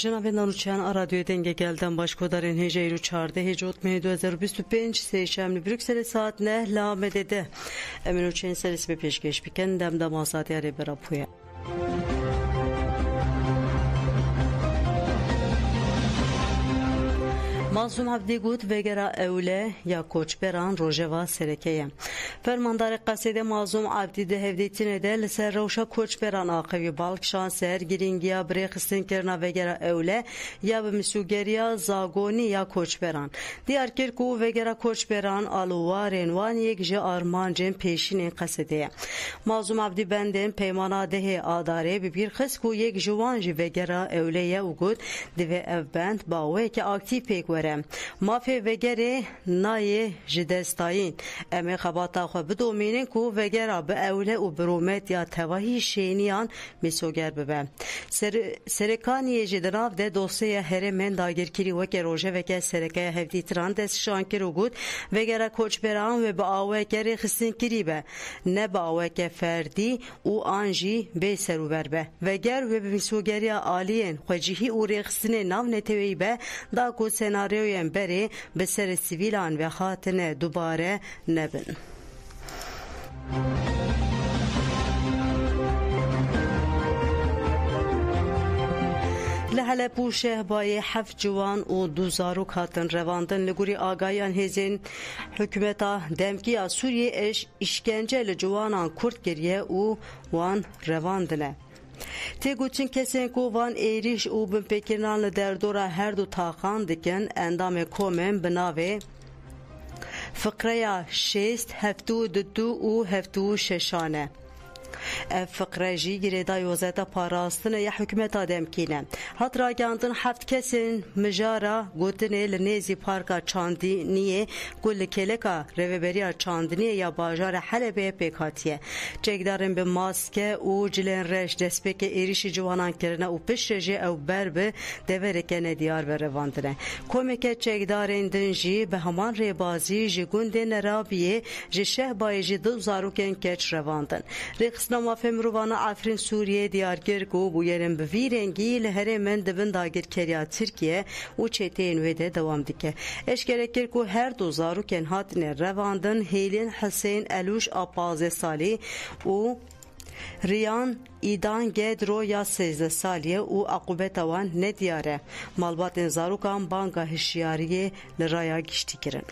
جناب نانوچیان رادیو دنگ گلدن باشکودارین هجیرو 14 هجوت می 2025 سهشنبه بروکسل ساعت 9 لامده امینوچین سرس به پیشکش بکن دم آزادی ری برا پویا مازوم عبدی گوت وگرا اوله یا کوچبران روژوا سرکیه فرماندار قصیده مازوم عبدی ده هفدیتینه ده لسر روشا کوچبران آقوی بالکشان سر گرینگیا بریخستین کرنا وگرا اوله یا به مسوگریا زاگونی یا کوچبران دیار کرکو وگرا کوچبران آلوارین وان یک جه آرمانجین پیشین قصیده مازوم عبدی بندین پیمانا ده آداره ببیر خسکو یک جوانجی وگرا اوله یا وگود دوه او بند باوه که آکتی پیک مافی وگره نای جدستاین امی خباتا خو بدومینن کو وگره به اوله و برومت یا تواهی شینیان میسوگر ببه سرکانی جدناف ده دوسیه هرمن داگرکری وکه روژه وکه سرکه هفتی تران دست شانکر و گود وگره کوچبران و با آوه کری خستین کری به نه با آوه که فردی او آنجی به سروبر به وگر و به میسوگری آلین خوجیهی او ریخستین ناو نتوی به دا کو سناریوی بری به سر سیویلان و خاتن دوباره نبن لحلب شهبای 7 جوان و 2 زاروک هاتن رواندن لگوری آگایان هزین حکومتا دمکی سوریه اشکنجه لجوانان کرد گریه و وان رواندنه تگوچین کسین کو وان ایریش او بن پکرنان لدردورا هر دو تاقان دکن اندام کومن بناوه فقره 6 هفتو دو و هفتو ششانه فقره جی گریدا یوزتا پاراستن یا حکومت آدم کینه هات را گاندن 7 کسین مجارا گوتنه لنیزی پارکا چاندی نیه گل کلکا روبریا چاندنی یا باجار حلبه پیکاتیه چکدارن به ماسکه او جلن رش دسپک ایریش جوانان کرنه او پش رجی او بربه دورکن دیار برواندنه کومک چکدارن دنجی به همان ریبازی جی گوندن رابیه جی شهبای جی 2 زاروکن کچ رواندن نما فمروان عفرین سوریه دیارگر کو بویرن بویرنگی لهره من دبن داگر کریا ترکیه و چتین وده دوام دیکه اشکرکر کو هر 2 زاروکن هاتن رواندن هیلین حسین الوش آپاز سالی و ریان ایدان گدرو یا 13 سالیه و عقوبت وان ندیاره مالبات زاروکان بانگا هشیاریه لرایا گشتی کرن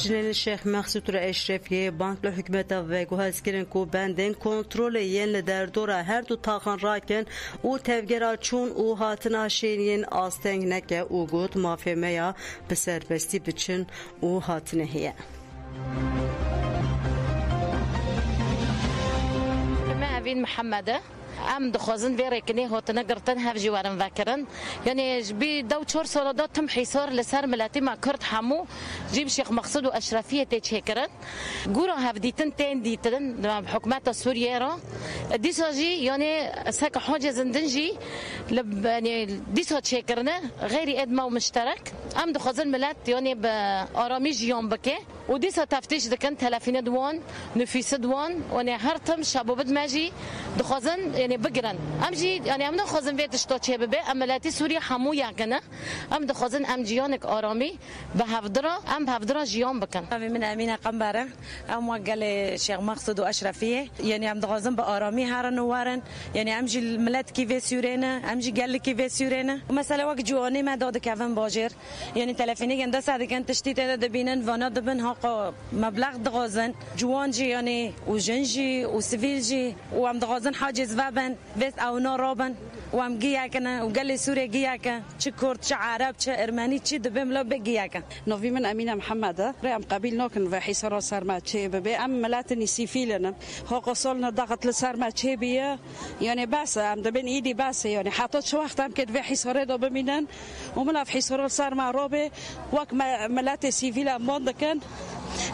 جنرال شیخ مقصود را اشرفیه بانک لحکمت و گوهز کرن کو بندن کنترل ین لدردورا هر دو تاقان راکن او تفگرا چون او هاتنا شینین آستنگ نکه او گود مافیمه یا بسربستی بچن او هاتنه هیه معوین محمده ام دخوازن ویره کنی هات نگرتن هف جوارن وکرن یعنی بی 2-4 سال داد تم حصار لسر ملتی ما کرد همو جیب شیخ مقصود و اشرفیه تچکرن گورا هف دیتن تین دیتن حکومت سوریه را دیساجی یعنی سک حاجه زندنجی لب یعنی دیسا تشکرنه غیر ادما و مشترک ام دخوازن ملت یعنی به آرامی جیان بکه و دیسا تفتیش دکن تلفین دوان نفیس دوان و هر تم شبابت ماجی دخوازن یعنی بگرن امجی یعنی ام دخوازن ویتش تا چه ببه عملاتی سوریه همو یکنه ام دخوازن ام جیانک آرامی به هفدرا ام به هفدرا جیان بکن من امینه قنبره ام وقال شیخ مقصود و اشرفیه یعنی ام دخوازن به آرامی هر نوارن یعنی امجی الملت کی سورینه امجی گل کی سورینه مثلا وقت جوانی ما داد کفن باجر یعنی تلفنی گنده صدقن تشتیت دبینن وانا دبن ها مبلغ دغازن جوانجی یعنی و جنجی و سیویلجی و ام دغازن حاجز وابن بس او نارابن و ام گیاکنه و گل سوریه گیاکه چه کرد چه عرب چه ارمنی چه دبم لا بگیاکه نوی من امینه محمده رام قبیل نکن و حسار سرما چه به ام ملاتنی سیفیلن ها قصالنا ضغط لسرما چه بیه یعنی بس ام دبن ایدی بس یعنی حتی چه وقت هم که و حساره دو بمینن و ملاف حسار سرما رابه وقت ملات سیفیل ماندکن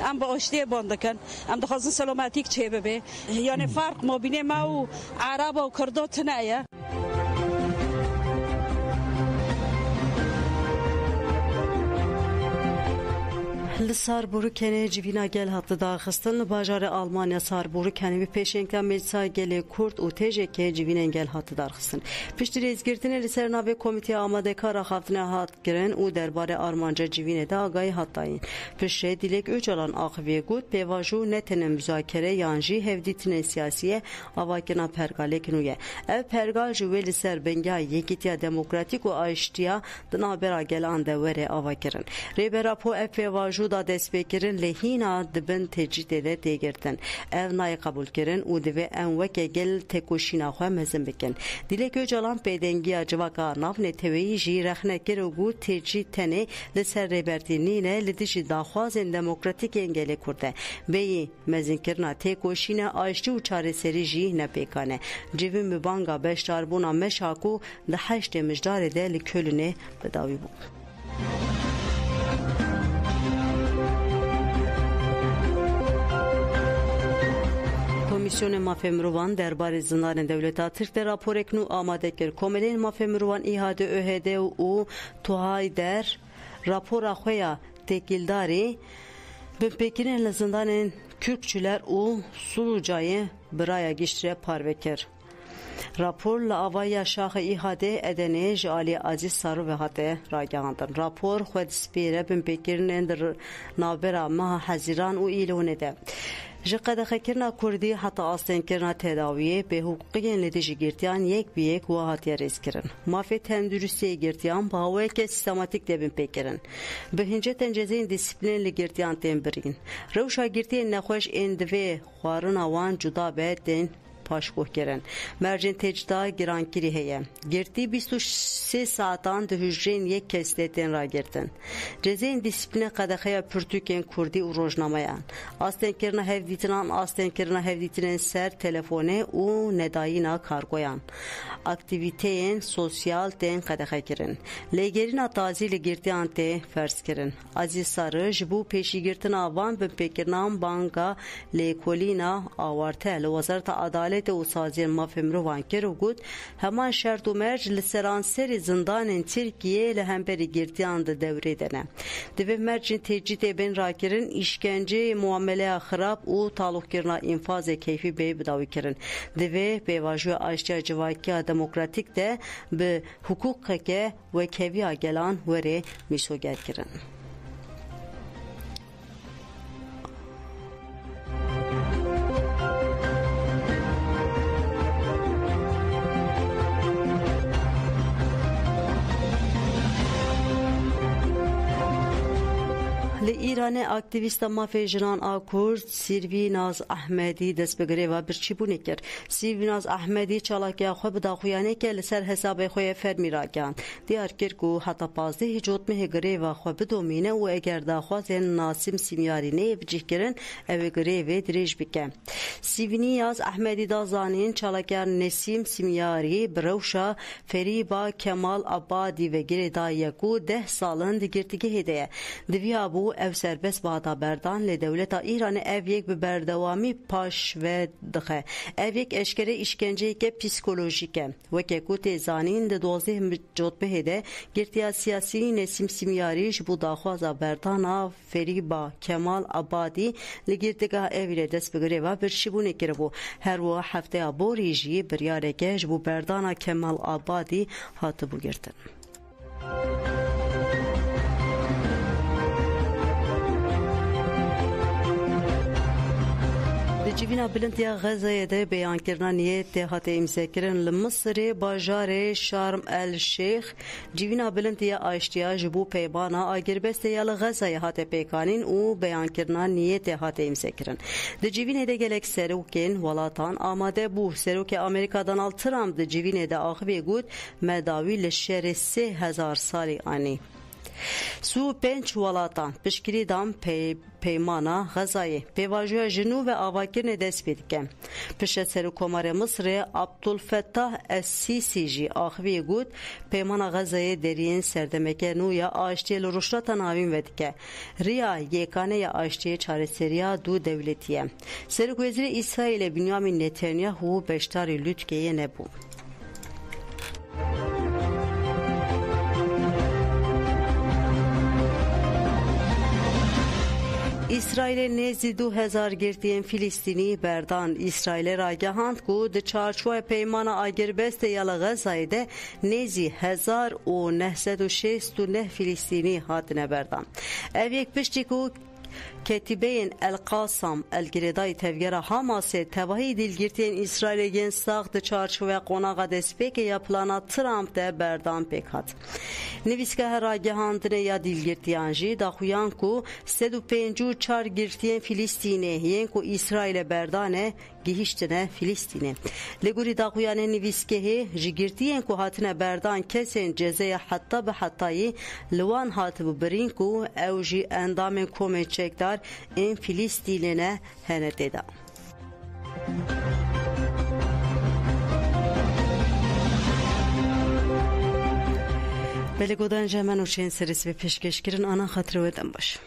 ام با اشتی باندکن ام دخوازن سلامتیک چه ببه یعنی فرق ما بین ما و عرب و کردات نه لساربورو کنه جوینا گل هات داخستن بازار آلمانیا ساربورو کنه به پیشنگا مجلس گل کرد و تیجه که جوینا گل هات داخستن پشت ریزگرتن لسرناوی کمیته آماده کار خافتن هات گرن و درباره آرمانجا جوینه دا آگاهی هاتاین پشت دیلک اوچالان آخوی گود پیواجو نتن مذاکره یانجی هفدیتن سیاسیه آواکنا پرگاله کنویه او پرگال جوی لسر بنگا یکیتیا دموکراتیک و آشتیا دنابرا گلان دوره آواکرن ریبراپو اف پیواجو da destpêkirin lê hîna dibin tecrîtê de têgirtin. Ev nayê qebûlkirin û divê em weke gel têkoşîna xwe mezin bikin. Dilek Öcalan pêdengiya civaka navnê teweyî jî rexnekir û got tecrît tenê li ser rêbertînîne li dijî daxwazên demokratîkên gelê Kurd e. Bêyî mezinkirina têkoşîna aştî û çareserî jî nepêkan e. Civîn bi banga beşdarbûna meşa ku di heştê mijdarê de li Kölnê bidawî bû. Komisyon Mafya Mirovan derbarê zindanên Dewleta Tirk de raporek nû amade kir. Komelên Mafya Mirovan îhade ÖHD û Tuhayê der rapora xwe ya têkildarê binpêkirên li zindanên Kürkçüler û Sulucayê biraya giştire parve kir. Rapor li avaya şaxê îhade Edenê ji aliyê Aziz Sarû ve hate ragihandin. Rapor xwe dispêre binpêkirinên di navbera meha Hezîran û Îlonê de. Ji qedexekirina Kurdî heta astênkirina tedawiyê bêhûqiyên li dijî girtiyan yek bi yek wa hatiye rêzkirin. Mafê tenduristiyê girtiyan baweke sistematik de binpêkirin. Bi hincetên cezayên dîsîplîn li girtiyan tên birîn. Rewşa girtiyên nexweş ên divê xwarina wan cuda be tên paşgoh kirin. Mercên tecda girankirî heye. Girtî 23 saatan di hücrên yek kesî tên ragirtin. Cezayên dîsîplînê qedexeya pirtûkên Kurdî û rojnameyan. Astênkirina hevdîtinan astênkirina hevdîtinên ser telefonê û nedayîna kargoyan. Aktivîteyên sosyal tên qedexekirin. Lêgerîna tazî li girtiyan tê ferskirin. Aziz Sarı ji bo pêşîgirtina van binpêkirinan banka lêkolîna awarte li Wezareta Adalet û Saziyên Mafya Mirovan kir û got heman şert û merc li seranserî zindanên Tirkiyê li hemberî girtiyan di devrê de ne. Divê mercên tecrîtê bên rakirin îşkence muameleya xirab û talukkirina înfazê keyfî bê bidawî kirin. Divê pêvajoya aştiya civakiya demokratîk de bi hukûqeke wekeviya gelan werê mîsoger kirin. Li İranê aktivîsta mafê jinan a Kurd Sîrvînaz Ahmedî dest bi grêva birçîbûnê kir. Sîrvînaz Ahmedî çalakiya xwe bi daxuyaneke li ser hesabê xwe yê fermî ragihan. Diyar kir ku heta 15 cotmehê grêva xwe bidomîne û eger daxwazên Nasîm Simyarînê bicihkirin ew ê grêvê dirêj bike. Sîrvînaz Ahmedî da zanîn çalakiya Nesîm Simyarî bi rewşa Ferîba Kemal Abadî ve girê daye ku 10 salin di girtîgehê de ye. Diviya bû ev serbest bihata berdan lê dewleta Îranê ev yek bi berdewamî paş ve dixe. Ev yek eşkere îşkenceyeke psikolojîk e. Weke ku tê zanîn di 12 cotmehê de girtiya siyasî Nesîm Simyarî ji bo daxwaza berdana Ferîba Kemal Abadî li girtîgeha evî re dest bi grêva birçîbûnê kiribû. Her wiha hefteya borî jî biryareke ji bo berdana Kemal Abadî hatibû girtin. Civîna bilintiya Xezayê de beyankirina niyetê hate îmzekirin li Misrê bajarê Şarm el Şeyx civîna bilintiya aştiya ji bo peybana agirbestê ya li Xezayê hate pêkanîn û beyankirina niyetê hate îmzekirin. Di civînê de gelek serokên welatan amade bû. Serokê Amerîka Donald Trump di civînê de axivê got me dawî li şerê 3000 salî anî. Su 5 welatan piştgirî dan peymana Xezayê pêvajoya jinû ve avakirinê dest pê dike. Pişta Serokkomarê Misrê Abdulfettah Es-Sîsî jî axivê got peymana Xezayê deriyên serdemeke nû ya aştiyê li rûşrata navîn ve dike. Riya yêkanê ya aştiyê çareseriya dû dewletî ye. Serokwezîrê İsraîlê Binyamin Netanyahu beşdarî Lûtkeyê nebû. اسرائیل نزدیک 2000 گرتین فلسطینی بردان. اسرائیل را گهاند که در چارچوب پیمان آگربست یال غزه نزدیک 1969 فلسطینی هاتنه بردان. اویک پشتی که کتیبین القاسم الگریدای تفگیر حماس تواهی دیلگیرتین اسرائیل گین ساخت چارچوب قناغ دسپیک یا پلانا ترامپ ده بردان پیکات. نویسگاه را گهاندنه یا دیلگیرتیان جی داخویان که 154 گیرتین فلسطینی یین که اسرائیل بردانه گیهشتنه فلسطینه. لگوری داخویان نویسگاهی جگیرتین که هاتنه بردان کسین جزای حتی به حتایی لوان هات ببرین که اوجی اندام کومه چکدار این فلسطینه هنه دیده. بله گودان جمعن و چین سریس به پیشکش کرن آنها خاطر ودن باش.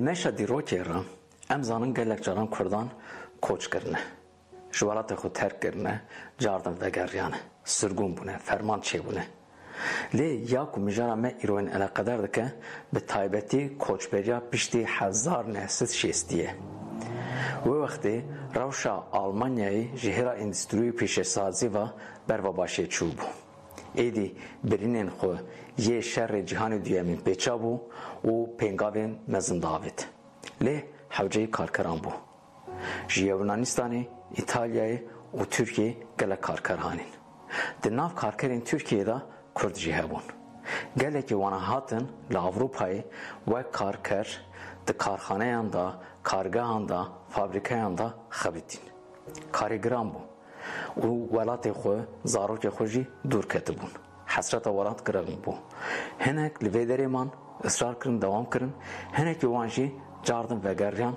دمشق دیروکی را امزانن گلک جاران کردان کوچ کرنه جوالات خود ترک کرنه جاردن وگریانه سرگون بونه فرمان چه بونه لی یا کو مجارا ما ایروین علاقدار دکه به تایبتی کوچبریا پشتی 1960 و وقتی روشا آلمانیای جهرا اندستری پیشسازی و بروا باشه چوب ایدی برینن خو یه شر جهان دیامین پیچا بو و پنگاوین مزن داوید لی حوجه کارکران بو یونانستانی ایتالیای و ترکیه گله کارکرانین دناف کارکرین ترکیه دا کرد جهبون گله که وانا هاتن لأوروپای و کارکر ده کارخانه دا کارگاه دا فابریکه دا خبیتین کارگران بو و ولات خو زاروک خوشی دور کتبون حسرت ولات کرن بو هنک لویدریمان اصرار کرن دوام کرن هنک وانجی جاردن وگریان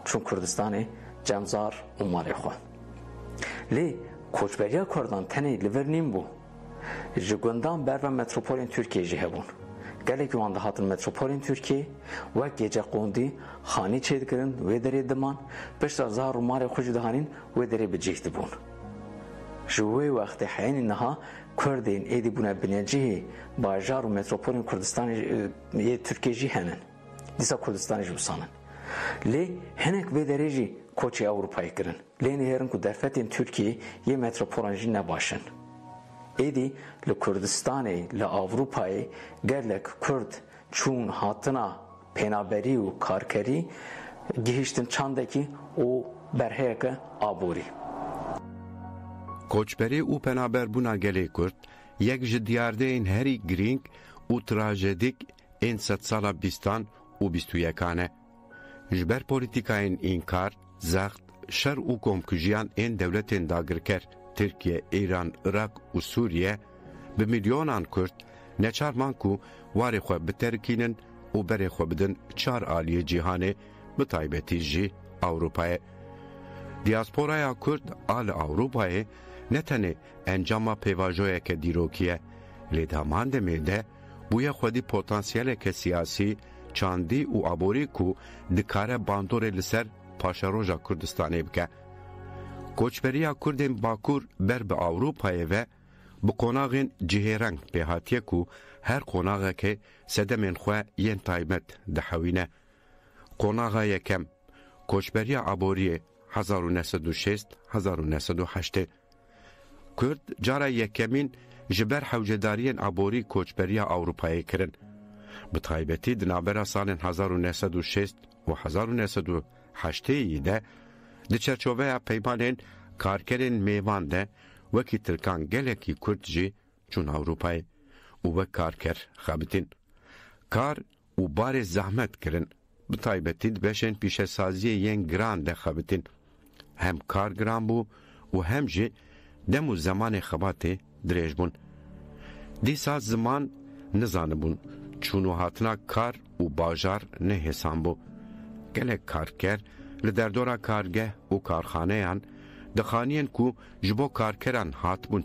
چون کردستانی جمزار و مالی خو لی کوچبریا کردان تنی لیورنیم بو جگوندان بر و متروپولین ترکیه جهبون گله که وانده هاتن متروپولین ترکیه و گیجه قوندی خانی چید کرن و دری دمان پشت زار و مالی خوش دهانین و دری بجیخت بون جوی وقت حین نها کردین ایدی بونه بنیجی باجار و متروپولین کردستان یه ترکیه جی هنن دیسا کردستانی جوسانن لی هنک و دریجی کوچی اوروپایی کرن لی نهرن که درفتین ترکیه یه متروپولانجی نباشن ایدی لکردستانی لأوروپایی گرلک کرد چون هاتنا پینابری و کارکری گهشتن چاندکی و برهیک آبوری کوچبری و پنابربونا گلی کرد یک جدیارده این هری گرینگ و تراژدیک این 100 سالا بیستان و 21 جبر پولیتیکاین این کار زخت شر و کمکجیان این دولتین داگرکر ترکیه، ایران، عراق و سوریه به میلیونان کرد نچار مانکو واری خواه بترکینن و بری خواه بدن 4 آلی جیهانه بطایبتی جی اوروپای. دیاسپورای کرد آل اوروپای نتنه انجام پیواجوی که دیروکیه لیدامان دمیده بویا خودی پوتانسیل که سیاسی چاندی و عبوری کو دکاره باندور لسر پاشاروژا کردستانی بکه. کوچبریا کردین باکور بر به اوروپای و به قناغین جهرنگ به هاتیه کو هر قناغه که سدمین خواه ین تایمت دحوینه. قناغه یکم کوچبریا عبوری 1906-1908 کرد جارا یکمین جبر حوجدارین عبوری کوچبریا اوروپایی کرن. به طایبتی دنابرا سال 1906 و 1908 ده ده چرچوه پیمانین کارکرین میوان ده وکی ترکان گلکی کرد جی چون اوروپای و وک کارکر خابتین. کار و بار زحمت کرن به طایبتی بشن پیش سازی ین گران ده خابتین. هم کار گران بو و هم جی دمو زمان خباته دریج بون. دی ساز زمان نزانه بون چونو هاتنا کار و باجار نه حسان بو. گلک کارکر لدردورا کارگه و کارخانه هن دخانین کو جبو کارکران هات بون